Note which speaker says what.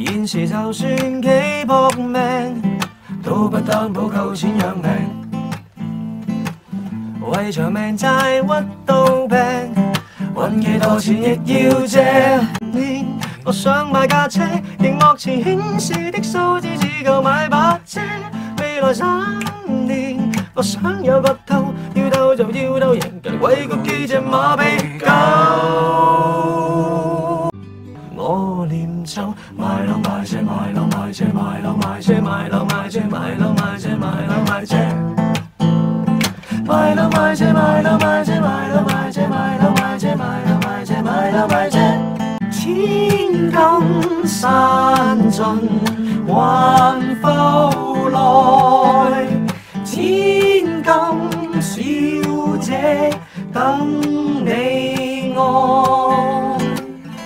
Speaker 1: 現時就算幾搏命，都不擔保夠錢養命。為長命債屈到病，揾幾多錢亦要借。我想買架車，熒幕前顯示的數字只夠買把遮。未來3年，我想有個頭，要鬥就要鬥贏，為個幾隻馬比狗。我念咒買樓買車買樓買車買樓買車買樓買車買樓買車買樓買車買樓買車買樓買車買樓買車買樓買車買樓買車買樓買車。千金散盡還復來，千金小姐等你愛。